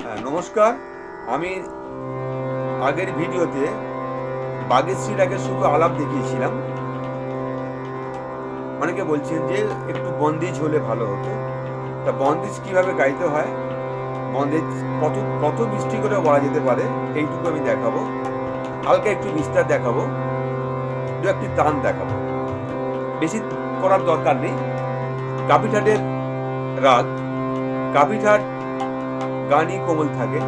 নমস্কার। আমি আগের ভিডিওতে বাগেশ্রী রাগের শুধু আলাপ দেখিয়েছিলাম। অনেকে বলছেন যে একটু বন্দিজ হলে ভালো হতো। তা বন্দিজ কিভাবে গাইতে হয়, বন্দিজ কত কত মিষ্টি করে বলা যেতে পারে, এইটুকু আমি দেখাবো। হালকা একটু বিস্তার দেখাবো, দু একটি তান দেখাবো, বেশি করার দরকার নেই। কাবিঠাটের রাগ, কাবিঠাট গানই কোমল থাকে।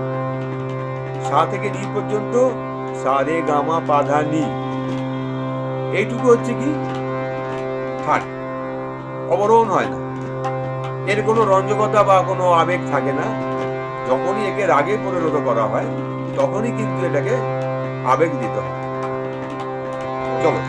সা থেকে নি পর্যন্ত সা রে গামা পাধা নি, এইটুকু হচ্ছে কি ঠাট, অবরোহণ হয় না, এর কোনো রঞ্জকতা বা কোনো আবেগ থাকে না। যখনই একে রাগে পরিণত করা হয় তখনই কিন্তু এটাকে আবেগ দিতে হয়। চলো,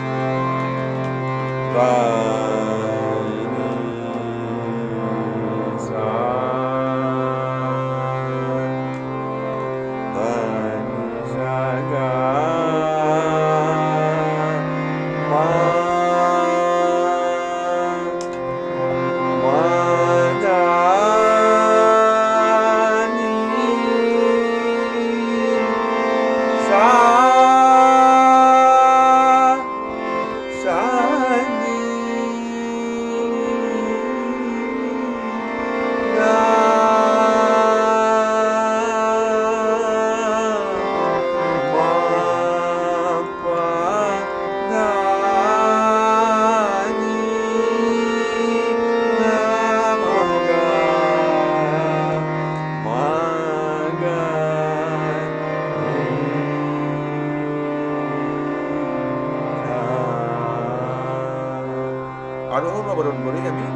আরোহণ অবরোহণ করে আমি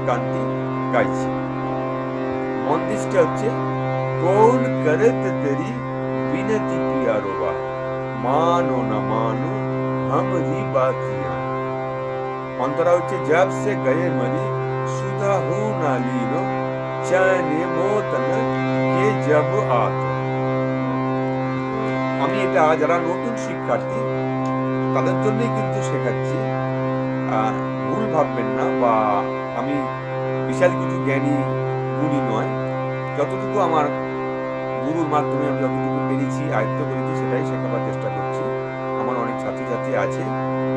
গানটি গাইছি। বন্দিশটা হচ্ছে কৌন করত তেরি বিনতি পিয়ারোবা, মানো না মানো हमरी बातियां। অন্তরা হচ্ছে जब से गए मरी सुधा हूं ना लीनो, चैने मोतन के जब आतो। আমি এটা যারা নতুন শিক্ষার্থী তাদের জন্যই কিন্তু শেখাচ্ছি। ভুল ভাববেন না, বা আমি বিশাল কিছু জ্ঞানী গুণী নয়। যতটুকু আমার গুরুর মাধ্যমে আমি যতটুকু পেরেছি, আয়ত্ত করেছি, সেটাই শেখাবার চেষ্টা করছি। আমার অনেক ছাত্রছাত্রী আছে,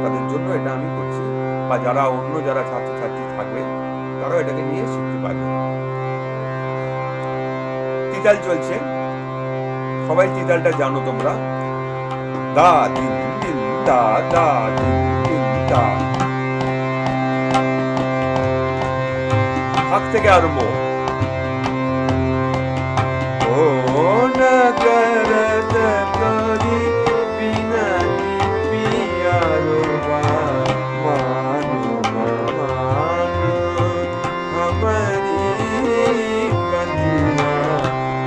তাদের জন্য এটা আমি করছি, বা যারা অন্য যারা ছাত্রছাত্রী থাকবে তারাও এটাকে নিয়ে শিখতে পারবে। তিতাল চলছে, সবাই তিতালটা জানো তোমরা। দা দিন দিন দা দা দিন দিন দা, হাত থেকে আরম্ভ। ও না করত তোরি বিনতি পিয়ারোবা, মানো না মানো हमरी बतिया,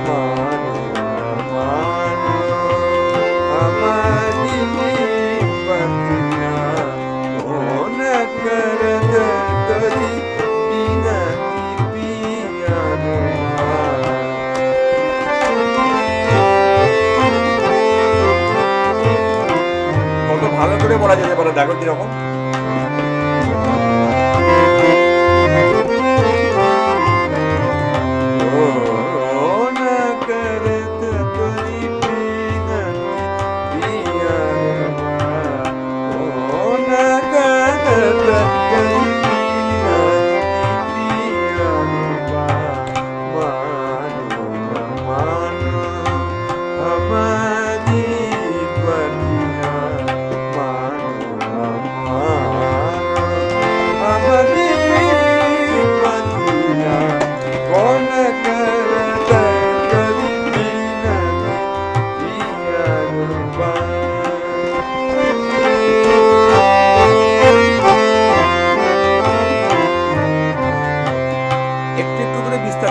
मानो ना मानो हमरी बतिया। ओ न करत তোরি কত ভালো করে বলা যেতে পারে, দেখো কিরকম।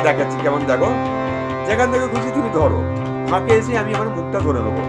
দেখাচ্ছি কেমন, দেখো। যেখান থেকে খুশি তুমি ধরো, ফাঁকে এসে আমি আমার মুখটা ধরে নেবো।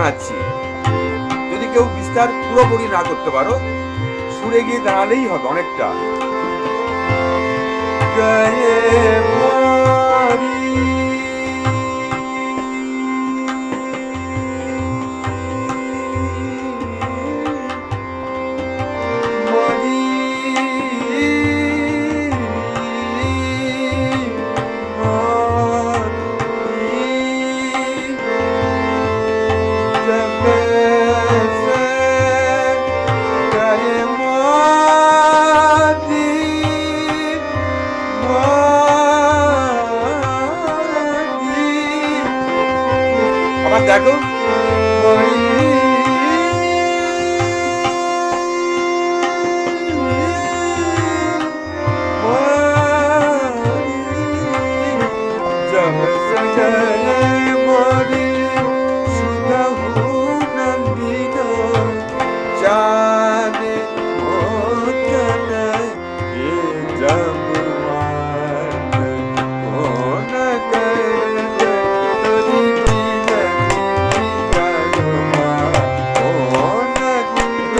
বানাচ্ছি। যদি কেউ বিস্তার পুরোপুরি না করতে পারো, সুরে গিয়ে দাঁড়ালেই হবে অনেকটা। আবার দেখো,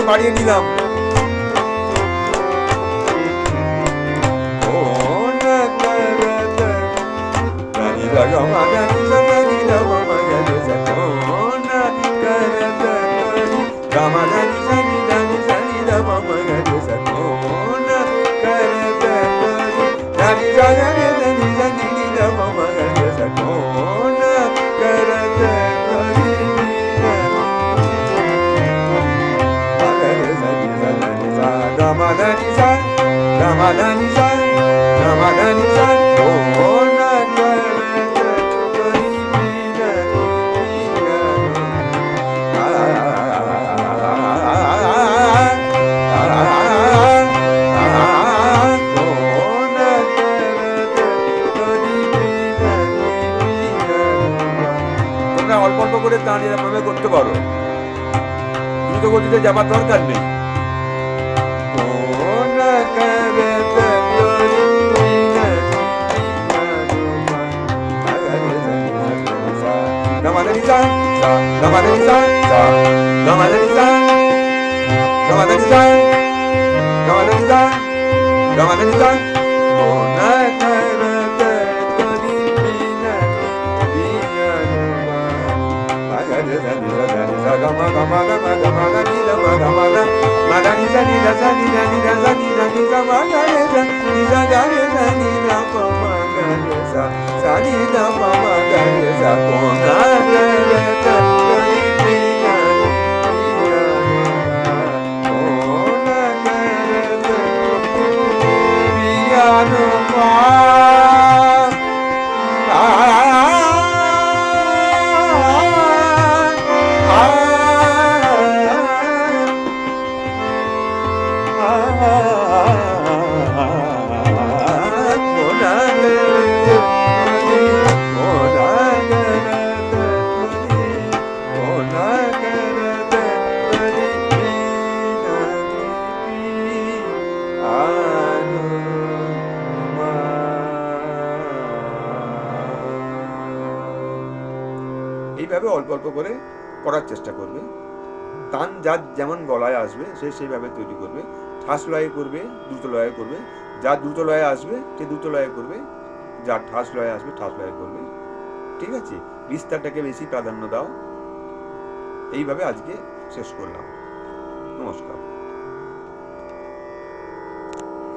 বাড়িয়ে নিলাম। অল্প অল্প করে তান এরকম করতে পারো, দ্রুত গতিতে যাবার দরকার নেই। এইভাবে অল্প অল্প করে করার চেষ্টা করবে। তান যার যেমন গলায় আসবে সে সেইভাবে তৈরি করবে। ঠাস লয়ে করবে, দ্রুত লয়ে করবে। যার দ্রুত লয়ে আসবে সে দ্রুত লয়ে করবে, যার ঠাস লয়ে আসবে ঠাস লয়ে করবে। ঠিক আছে, বিস্তারটাকে বেশি প্রাধান্য দাও। এইভাবে আজকে শেষ করলাম। নমস্কার।